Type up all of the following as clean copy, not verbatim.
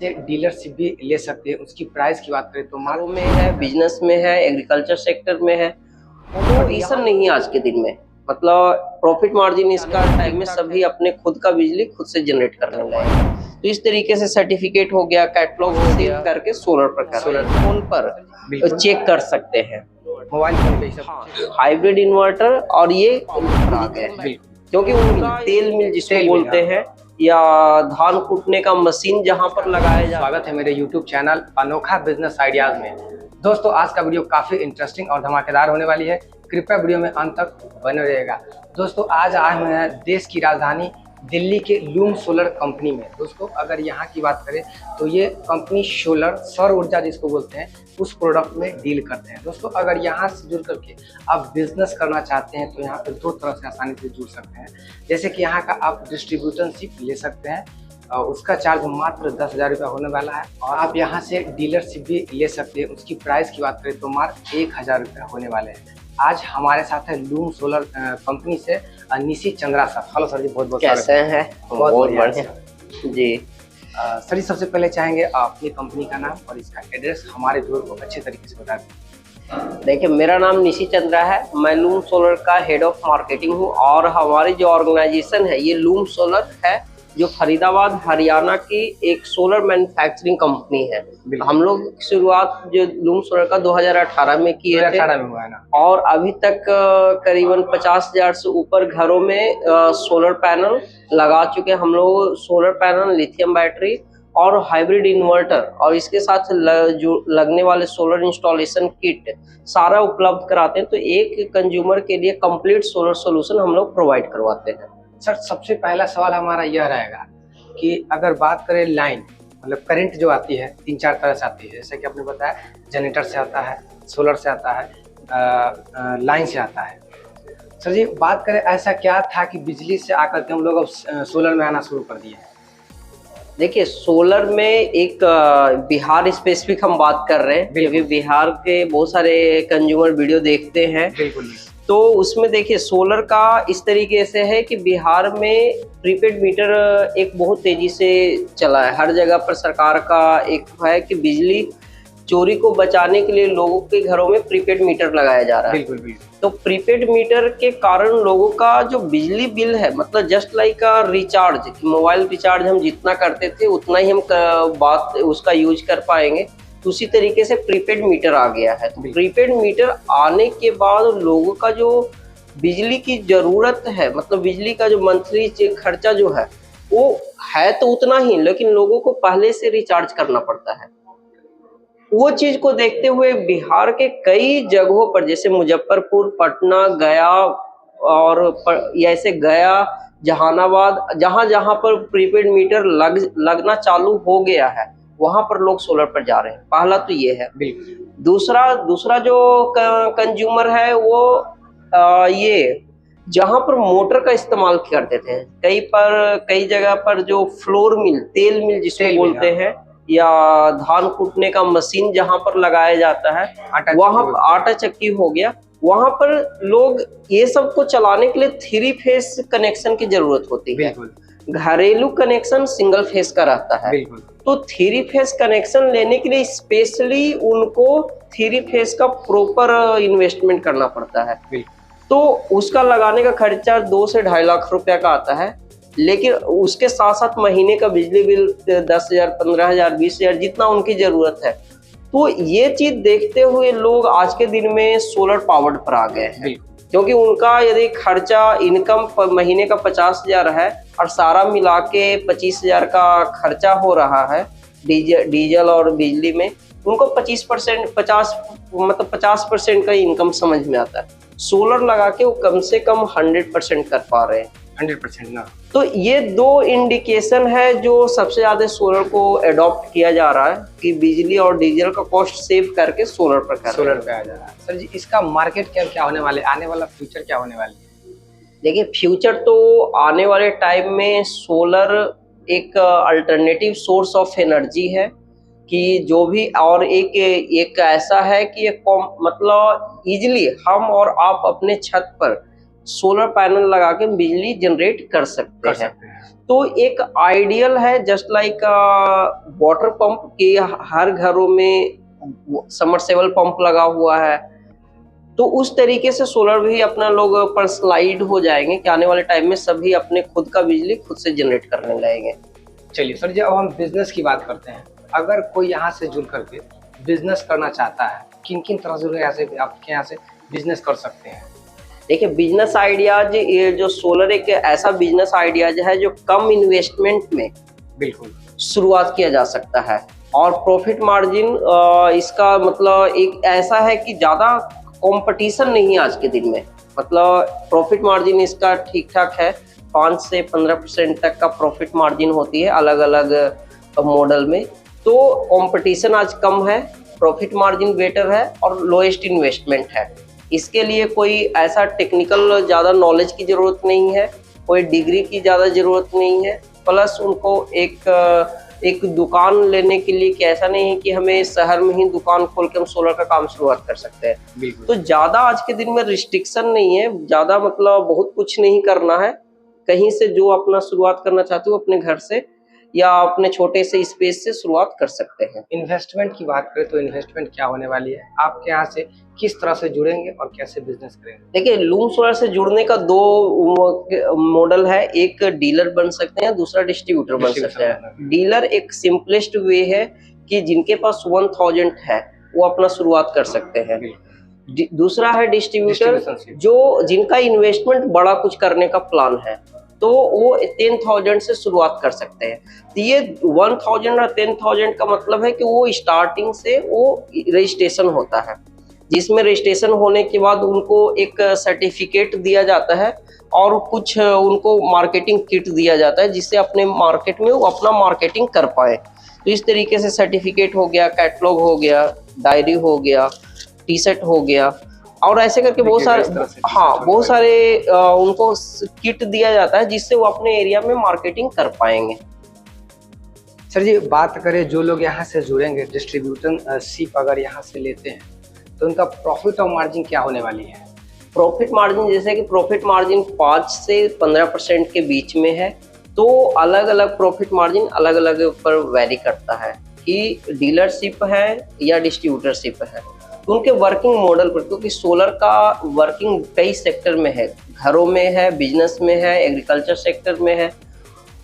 Dealership भी ले सकते हैं। उसकी प्राइस की बात करें तो मार्केट में है, बिजनेस में है, एग्रीकल्चर सेक्टर में है, तो ऐसा नहीं है आज के दिन में। मतलब प्रॉफिट मार्जिन इसका टाइम में सभी अपने खुद का बिजली खुद से जनरेट करने लगे। तो इस तरीके से सर्टिफिकेट हो गया, कैटलॉग सेव करके सोलर पर कर सोलर फोन पर चेक कर सकते हैं, मोबाइल फोन पे सब हाइब्रिड इन्वर्टर। और ये आ गए क्योंकि उनका तेल मिल जिसको बोलते हैं या धान कूटने का मशीन जहां पर लगाया जाए। स्वागत है मेरे YouTube चैनल अनोखा बिजनेस आइडियाज में। दोस्तों, आज का वीडियो काफी इंटरेस्टिंग और धमाकेदार होने वाली है। कृपया वीडियो में अंत तक बने रहिएगा। दोस्तों, आज आए हुए हैं देश की राजधानी दिल्ली के लूम सोलर कंपनी में। दोस्तों, अगर यहाँ की बात करें तो ये कंपनी सोलर सौर ऊर्जा जिसको बोलते हैं उस प्रोडक्ट में डील करते हैं। दोस्तों, अगर यहाँ से जुड़ करके आप बिजनेस करना चाहते हैं तो यहाँ पर दो तरह से आसानी से जुड़ सकते हैं। जैसे कि यहाँ का आप डिस्ट्रीब्यूटरशिप ले सकते हैं, उसका चार्ज मात्र 10,000 रुपये होने वाला है। और आप यहाँ से डीलरशिप भी ले सकते हैं। उसकी प्राइस की बात करें तो मात्र 1,000 रुपये होने वाले हैं। आज हमारे साथ है लूम सोलर कंपनी से Nishi Chandra sir. Hello sir ji, बहुत बहुत कैसे हैं? बहुत बढ़िया जी। सर जी, सबसे पहले चाहेंगे अपनी कंपनी का नाम और इसका एड्रेस हमारे व्यूअर को अच्छे तरीके से बता दें। देखिए, मेरा नाम निशी चंद्रा है, मैं लूम सोलर का हेड ऑफ मार्केटिंग हूँ। और हमारी जो ऑर्गेनाइजेशन है ये लूम सोलर है, जो फरीदाबाद हरियाणा की एक सोलर मैन्युफैक्चरिंग कंपनी है। हम लोग शुरुआत जो लूम सोलर का 2018 में किए थे, 2018 में हुआ है ना। और अभी तक करीबन 50,000 से ऊपर घरों में सोलर पैनल लगा चुके हैं हम लोग। सोलर पैनल, लिथियम बैटरी और हाइब्रिड इन्वर्टर, और इसके साथ जो लगने वाले सोलर इंस्टॉलेशन किट सारा उपलब्ध कराते हैं। तो एक कंज्यूमर के लिए कंप्लीट सोलर सोल्यूशन हम लोग प्रोवाइड करवाते हैं। सर, सबसे पहला सवाल हमारा यह रहेगा कि अगर बात करें लाइन, मतलब करंट जो आती है 3-4 तरह से आती है। जैसे कि आपने बताया जनरेटर से आता है, सोलर से आता है, लाइन से आता है। सर जी, बात करें ऐसा क्या था कि बिजली से आकर के हम लोग अब सोलर में आना शुरू कर दिए हैं? देखिए, सोलर में एक बिहार स्पेसिफिक हम बात कर रहे हैं क्योंकि बिहार के बहुत सारे कंज्यूमर वीडियो देखते हैं। बिल्कुल। तो उसमें देखिए, सोलर का इस तरीके से है कि बिहार में प्रीपेड मीटर एक बहुत तेजी से चला है। हर जगह पर सरकार का एक है कि बिजली चोरी को बचाने के लिए लोगों के घरों में प्रीपेड मीटर लगाया जा रहा है। बिल्कुल। तो प्रीपेड मीटर के कारण लोगों का जो बिजली बिल है, मतलब just like recharge, mobile recharge हम जितना करते थे उतना ही हम बात उसका यूज कर पाएंगे। तो उसी तरीके से प्रीपेड मीटर आ गया है। तो प्रीपेड मीटर आने के बाद लोगों का जो बिजली की जरूरत है, मतलब बिजली का जो मंथली खर्चा जो है वो है तो उतना ही, लेकिन लोगों को पहले से रिचार्ज करना पड़ता है। वो चीज को देखते हुए बिहार के कई जगहों पर, जैसे मुजफ्फरपुर, पटना, गया और ऐसे गया, जहानाबाद, जहां जहां पर प्रीपेड मीटर लगना चालू हो गया है वहां पर लोग सोलर पर जा रहे हैं। पहला तो ये है। दूसरा जो कंज्यूमर है वो ये जहां पर मोटर का इस्तेमाल करते थे, कई जगह पर जो फ्लोर मिल, तेल मिल जिसको बोलते हैं, या धान कूटने का मशीन जहां पर लगाया जाता है, वहां आटा चक्की हो गया, वहां पर लोग ये सब को चलाने के लिए 3 फेस कनेक्शन की जरूरत होती है। घरेलू कनेक्शन सिंगल फेस का रहता है। तो 3 फेस कनेक्शन लेने के लिए स्पेशली उनको 3 फेस का प्रॉपर इन्वेस्टमेंट करना पड़ता है। तो उसका लगाने का खर्चा 2 से 2.5 लाख रुपया का आता है। लेकिन उसके साथ साथ महीने का बिजली बिल 10,000, 15,000, 20,000 जितना उनकी जरूरत है। तो ये चीज देखते हुए लोग आज के दिन में सोलर पावर्ड पर आ गए हैं, क्योंकि उनका यदि खर्चा इनकम महीने का 50,000 है और सारा मिला के 25,000 का खर्चा हो रहा है डीजल और बिजली में, उनको 50% का इनकम समझ में आता है। सोलर लगा के वो कम से कम 100% कर पा रहे हैं। 100% ना। तो ये 2 इंडिकेशन है जो सबसे ज्यादा सोलर को एडॉप्ट किया जा रहा है कि बिजली और डीजल का कॉस्ट सेव करके सोलर पर आ जा रहा है। सर जी, इसका मार्केट क्या होने वाले, आने वाला फ्यूचर क्या होने वाली है? देखिए, फ्यूचर तो आने वाले टाइम में सोलर एक अल्टरनेटिव सोर्स ऑफ एनर्जी है कि जो भी, और एक ऐसा है कि मतलब इजीली हम और आप अपने छत पर सोलर पैनल लगा के बिजली जनरेट कर सकते हैं। तो एक आइडियल है जस्ट लाइक वाटर पंप के हर घरों में समरसेबल पंप लगा हुआ है, तो उस तरीके से सोलर भी अपना लोग पर स्लाइड हो जाएंगे कि आने वाले टाइम में सभी अपने खुद का बिजली खुद से जनरेट करने लगेंगे। चलिए सर जी, अब हम बिजनेस की बात करते हैं। अगर कोई यहाँ से जुड़ करके बिजनेस करना चाहता है, किन किन तरह से यहाँ से आपके यहाँ से बिजनेस कर सकते हैं? देखिए, बिजनेस आइडियाज, ये जो सोलर एक ऐसा बिजनेस आइडियाज है जो कम इन्वेस्टमेंट में बिल्कुल शुरुआत किया जा सकता है, और प्रॉफिट मार्जिन इसका मतलब एक ऐसा है कि ज़्यादा कंपटीशन नहीं है आज के दिन में। मतलब प्रॉफिट मार्जिन इसका ठीक ठाक है, 5 से 15% तक का प्रॉफिट मार्जिन होती है अलग अलग मॉडल में। तो कंपटीशन आज कम है, प्रॉफिट मार्जिन बेटर है और लोएस्ट इन्वेस्टमेंट है। इसके लिए कोई ऐसा टेक्निकल ज़्यादा नॉलेज की ज़रूरत नहीं है, कोई डिग्री की ज़्यादा ज़रूरत नहीं है। प्लस उनको एक दुकान लेने के लिए कि ऐसा नहीं है कि हमें शहर में ही दुकान खोल के हम सोलर का काम शुरुआत कर सकते हैं। तो ज़्यादा आज के दिन में रिस्ट्रिक्शन नहीं है, ज़्यादा मतलब बहुत कुछ नहीं करना है। कहीं से जो अपना शुरुआत करना चाहते हो अपने घर से या अपने छोटे से स्पेस से शुरुआत कर सकते हैं। इन्वेस्टमेंट की बात करें तो इन्वेस्टमेंट क्या होने वाली है? आपके यहाँ से किस तरह से जुड़ेंगे और कैसे बिजनेस करेंगे? देखिए, लूम सोलर से जुड़ने का 2 मॉडल है, एक डीलर बन सकते हैं, दूसरा डिस्ट्रीब्यूटर बन सकते हैं। डीलर एक सिंपलेस्ट वे है कि जिनके पास 1000 है वो अपना शुरुआत कर सकते हैं। दूसरा है डिस्ट्रीब्यूटर, जो जिनका इन्वेस्टमेंट बड़ा कुछ करने का प्लान है, तो वो 10,000 से शुरुआत कर सकते हैं। तो ये 1000 और 10,000 का मतलब है कि वो स्टार्टिंग से वो रजिस्ट्रेशन होता है, जिसमें रजिस्ट्रेशन होने के बाद उनको एक सर्टिफिकेट दिया जाता है और कुछ उनको मार्केटिंग किट दिया जाता है, जिससे अपने मार्केट में वो अपना मार्केटिंग कर पाए। तो इस तरीके से सर्टिफिकेट हो गया, कैटलॉग हो गया, डायरी हो गया, टी शर्ट हो गया, और ऐसे करके बहुत सारे उनको किट दिया जाता है, जिससे वो अपने एरिया में मार्केटिंग कर पाएंगे। सर जी, बात करें जो लोग यहाँ से जुड़ेंगे, डिस्ट्रीब्यूटरशिप अगर यहाँ से लेते हैं तो उनका प्रॉफिट और मार्जिन क्या होने वाली है? प्रॉफिट मार्जिन, जैसे कि प्रॉफिट मार्जिन 5 से 15% के बीच में है। तो अलग अलग प्रॉफिट मार्जिन अलग अलग पर वैरी करता है कि डीलरशिप है या डिस्ट्रीब्यूटरशिप है, तो उनके वर्किंग मॉडल पर, क्योंकि सोलर का वर्किंग कई सेक्टर में है, घरों में है, बिजनेस में है, एग्रीकल्चर सेक्टर में है।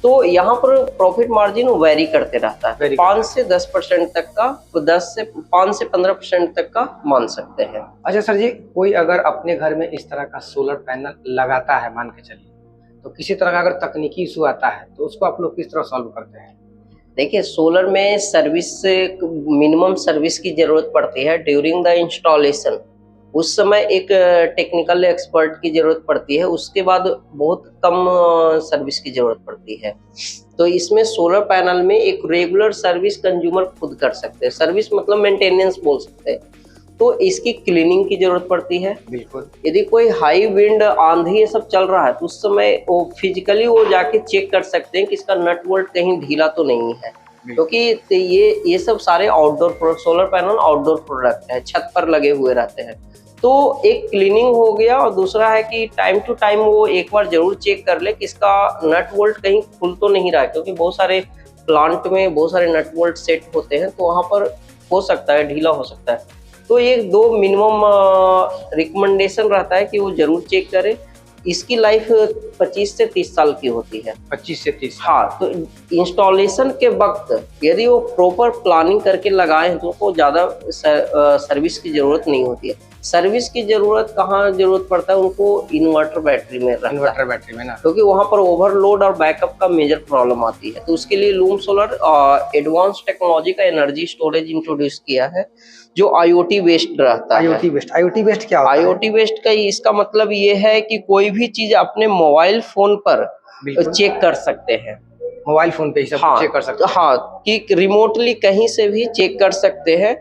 तो यहाँ पर प्रॉफिट मार्जिन वेरी करते रहता है, 5 से 10% तक का, तो 5 से 15% तक का मान सकते हैं। अच्छा सर जी, कोई अगर अपने घर में इस तरह का सोलर पैनल लगाता है, मान के चलिए, तो किसी तरह का अगर तकनीकी इशू आता है तो उसको आप लोग किस तरह सॉल्व करते हैं? देखिए, सोलर में सर्विस से मिनिमम सर्विस की जरूरत पड़ती है ड्यूरिंग द इंस्टॉलेशन। उस समय एक टेक्निकल एक्सपर्ट की जरूरत पड़ती है, उसके बाद बहुत कम सर्विस की जरूरत पड़ती है। तो इसमें सोलर पैनल में एक रेगुलर सर्विस कंज्यूमर खुद कर सकते हैं। सर्विस मतलब मेंटेनेंस बोल सकते हैं। तो इसकी क्लीनिंग की जरूरत पड़ती है। बिल्कुल, यदि कोई हाई विंड, आंधी ये सब चल रहा है तो उस समय वो फिजिकली वो जाके चेक कर सकते हैं कि इसका नट बोल्ट कहीं ढीला तो नहीं है, क्योंकि ये सब सारे outdoor solar panel outdoor product है, छत पर लगे हुए रहते हैं। तो एक क्लीनिंग हो गया, और दूसरा है कि टाइम टू टाइम वो एक बार जरूर चेक कर ले कि इसका नट बोल्ट कहीं खुल तो नहीं रहा है, क्योंकि बहुत सारे प्लांट में बहुत सारे नट बोल्ट सेट होते हैं, तो वहाँ पर हो सकता है ढीला हो सकता है। तो ये 2 मिनिमम रिकमेंडेशन रहता है कि वो जरूर चेक करे। इसकी लाइफ 25 से 30 साल की होती है। 25 से 30? हाँ, तो इंस्टॉलेशन के वक्त यदि वो प्रॉपर प्लानिंग करके लगाए हैं तो उनको ज़्यादा सर्विस की जरूरत नहीं होती है। सर्विस की जरूरत कहाँ जरूरत पड़ता है उनको? इन्वर्टर बैटरी में रहता है। इन्वर्टर बैटरी में ना, क्योंकि वहाँ पर ओवरलोड और बैकअप का मेजर प्रॉब्लम आती है। तो उसके लिए लूम सोलर एडवांस टेक्नोलॉजी का एनर्जी स्टोरेज इंट्रोड्यूस किया है, जो IoT बेस्ड रहता है। IoT बेस्ड क्या होता है? IoT बेस्ड का इसका मतलब ये है कि कोई भी चीज अपने मोबाइल फोन पर चेक कर सकते हैं। मोबाइल फोन पे ही सब चेक कर सकते हैं? हाँ, कि रिमोटली कहीं से भी चेक कर सकते हैं।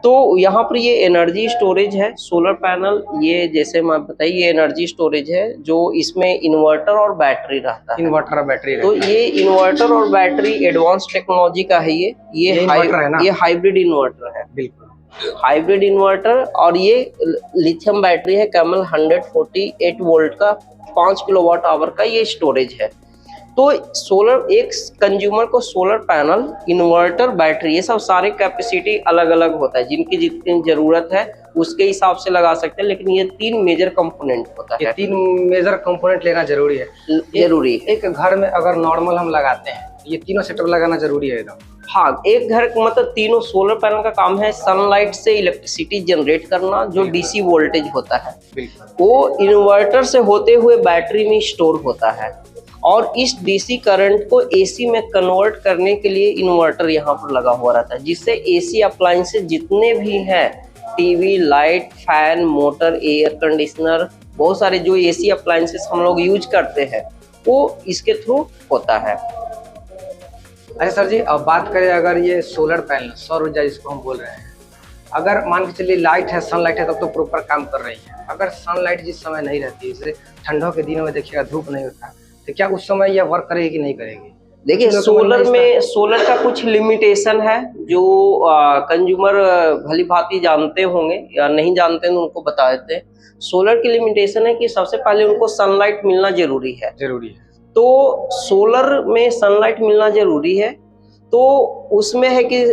तो यहाँ पर ये एनर्जी स्टोरेज है सोलर पैनल, ये जैसे मैं बताइए, ये एनर्जी स्टोरेज है जो इसमें इन्वर्टर और बैटरी रहता है। इन्वर्टर और बैटरी तो ये इन्वर्टर और बैटरी एडवांस टेक्नोलॉजी का है। ये हाइब्रिड इन्वर्टर है। बिल्कुल, हाइब्रिड इन्वर्टर। और ये लिथियम बैटरी है, कैमल 148 वोल्ट का 5 किलोवाट आवर का ये स्टोरेज है। तो सोलर एक कंज्यूमर को सोलर पैनल, इन्वर्टर, बैटरी, ये सब सारे कैपेसिटी अलग अलग होता है, जिनकी जितनी जरूरत है उसके हिसाब से लगा सकते हैं, लेकिन ये 3 मेजर कंपोनेंट होता है। ये 3 मेजर कंपोनेंट लेना जरूरी है। जरूरी है। एक घर में अगर नॉर्मल हम लगाते हैं, ये तीनों सेटअप लगाना जरूरी है एकदम। हाँ, एक घर मतलब तीनों सोलर पैनल का काम है सनलाइट से इलेक्ट्रिसिटी जनरेट करना, जो डीसी वोल्टेज होता है वो इन्वर्टर से होते हुए बैटरी में स्टोर होता है, और इस डीसी करंट को एसी में कन्वर्ट करने के लिए इन्वर्टर यहाँ पर लगा हुआ रहता है, जिससे एसी अप्लायंसेस जितने भी हैं, TV, light, fan, motor, air conditioner, बहुत सारे जो एसी अप्लायंसेस हम लोग यूज करते हैं वो इसके थ्रू होता है। अच्छा सर जी, अब बात करें अगर ये सोलर पैनल, सौर ऊर्जा जिसको हम बोल रहे हैं, अगर मान के चलिए लाइट है, सनलाइट है, तब तो प्रॉपर काम कर रही है। अगर सनलाइट जिस समय नहीं रहती, जैसे ठंडों के दिनों में देखिएगा धूप नहीं होता, तो क्या उस समय यह वर्क करेगी कि नहीं करेगी? देखिए, सोलर का कुछ लिमिटेशन है जो कंज्यूमर भली भांति जानते होंगे, या नहीं जानते हैं तो उनको बता देते हैं। सोलर की लिमिटेशन है कि सबसे पहले उनको सनलाइट मिलना जरूरी है। तो सोलर में सनलाइट मिलना जरूरी है, तो उसमें है कि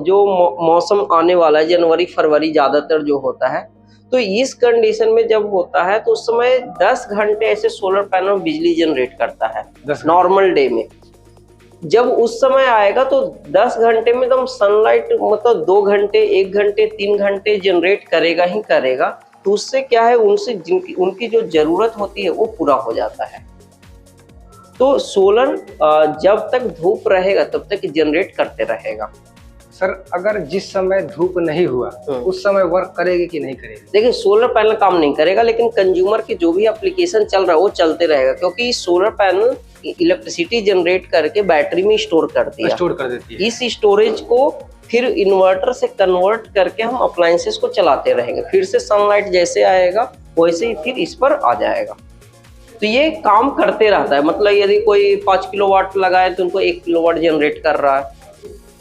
जो मौसम आने वाला है, जनवरी फरवरी ज्यादातर जो होता है, तो इस कंडीशन में जब होता है तो उस समय 10 घंटे ऐसे सोलर पैनल बिजली जनरेट करता है नॉर्मल डे में। जब उस समय आएगा तो 10 घंटे में एकदम सनलाइट मतलब 2 घंटे, 1 घंटे, 3 घंटे जनरेट करेगा ही करेगा। तो उससे क्या है, उनकी जो जरूरत होती है वो पूरा हो जाता है। तो सोलर जब तक धूप रहेगा तब तक जनरेट करते रहेगा। सर, अगर जिस समय धूप नहीं हुआ उस समय वर्क करेगी कि नहीं करेगी? देखिए, सोलर पैनल काम नहीं करेगा, लेकिन कंज्यूमर के जो भी एप्लीकेशन चल रहा है वो चलते रहेगा, क्योंकि सोलर पैनल इलेक्ट्रिसिटी जनरेट करके बैटरी में स्टोर कर देती है। इस स्टोरेज को फिर इन्वर्टर से कन्वर्ट करके हम अप्लायंसेस को चलाते रहेंगे। फिर से सनलाइट जैसे आएगा वैसे ही फिर इस पर आ जाएगा। तो ये काम करते रहता है, मतलब यदि कोई 5 किलोवाट लगाए तो उनको 1 किलोवाट जनरेट कर रहा है।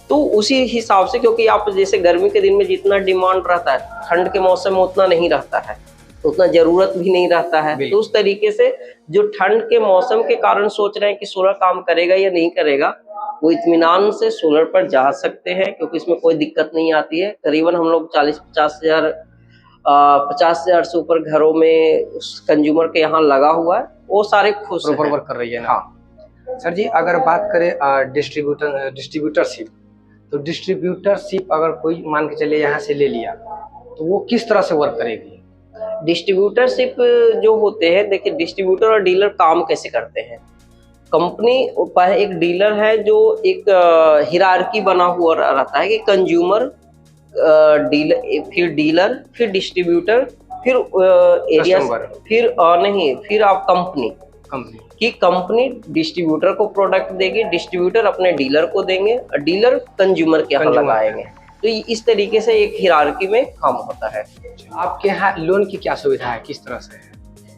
तो उसी हिसाब से, क्योंकि आप जैसे गर्मी के दिन में जितना डिमांड रहता है, ठंड के मौसम में उतना नहीं रहता है, उतना जरूरत भी नहीं रहता है। तो उस तरीके से जो ठंड के मौसम के कारण सोच रहे हैं कि सोलर काम करेगा या नहीं करेगा, वो इत्मीनान से सोलर पर जा सकते हैं, क्योंकि इसमें कोई दिक्कत नहीं आती है। करीबन हम लोग 50 हजार से ऊपर घरों में कंज्यूमर के यहाँ लगा हुआ है, वो सारे खुश वर्क कर रही है ना। हाँ सर जी, अगर बात करें डिस्ट्रीब्यूटरशिप, तो डिस्ट्रीब्यूटरशिप अगर कोई मान के चलिए यहाँ से ले लिया तो वो किस तरह से वर्क करेगी? डिस्ट्रीब्यूटरशिप जो होते हैं, देखिए डीलर और डीलर काम कैसे करते हैं। कंपनी एक डीलर है जो एक हिरार्की बना हुआ रहता है कि कंज्यूमर, डीलर, फिर डिस्ट्रीब्यूटर, फिर एरिया, फिर आप कंपनी कि कंपनी डिस्ट्रीब्यूटर को प्रोडक्ट देगी, डिस्ट्रीब्यूटर अपने डीलर को देंगे, और डीलर कंज्यूमर के यहाँ लगाएंगे। तो इस तरीके से एक हिरार्की में काम होता है। आपके यहाँ लोन की क्या सुविधा है, किस तरह से है?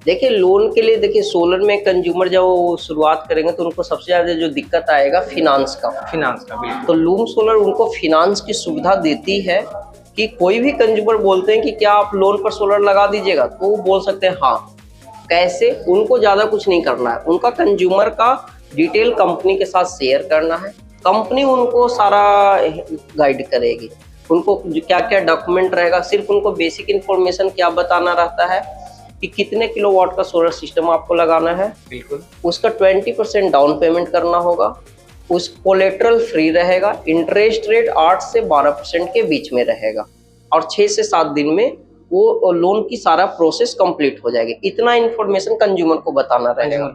देखिए, लोन के लिए देखिए, सोलर में कंज्यूमर जब शुरुआत करेंगे तो उनको सबसे ज्यादा जो दिक्कत आएगा फिनांस का बिल्कुल। तो लूम सोलर उनको फिनांस की सुविधा देती है कि कोई भी कंज्यूमर बोलते हैं कि क्या आप लोन पर सोलर लगा दीजिएगा, तो वो बोल सकते हैं हाँ। कैसे? उनको ज्यादा कुछ नहीं करना है, उनका कंज्यूमर का डिटेल कंपनी के साथ शेयर करना है, कंपनी उनको सारा गाइड करेगी। उनको क्या क्या डॉक्यूमेंट रहेगा, सिर्फ उनको बेसिक इन्फॉर्मेशन क्या बताना रहता है कि कितने किलोवाट का सोलर सिस्टम आपको लगाना है, बिल्कुल उसका 20% डाउन पेमेंट करना होगा, उस कोलेट्रल फ्री रहेगा, इंटरेस्ट रेट 8 से 12% के बीच में रहेगा, और 6 से 7 दिन में वो लोन की सारा प्रोसेस कंप्लीट हो जाएगी। इतना इन्फॉर्मेशन कंज्यूमर को बताना रहेगा।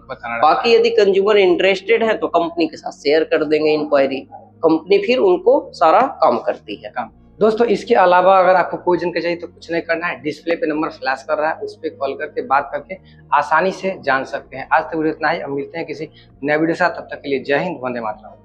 बाकी यदि कंज्यूमर इंटरेस्टेड है तो कंपनी के साथ शेयर कर देंगे इंक्वायरी, कंपनी फिर उनको सारा काम करती है। दोस्तों, इसके अलावा अगर आपको कोई जानकारी चाहिए तो कुछ नहीं करना है, डिस्प्ले पे नंबर फ्लैश कर रहा है, उस पर कॉल करके बात करके आसानी से जान सकते हैं। आज तक वीडियो इतना ही, अब मिलते हैं किसी नए वीडियो के साथ, तब तक के लिए जय हिंद, वंदे मातरम।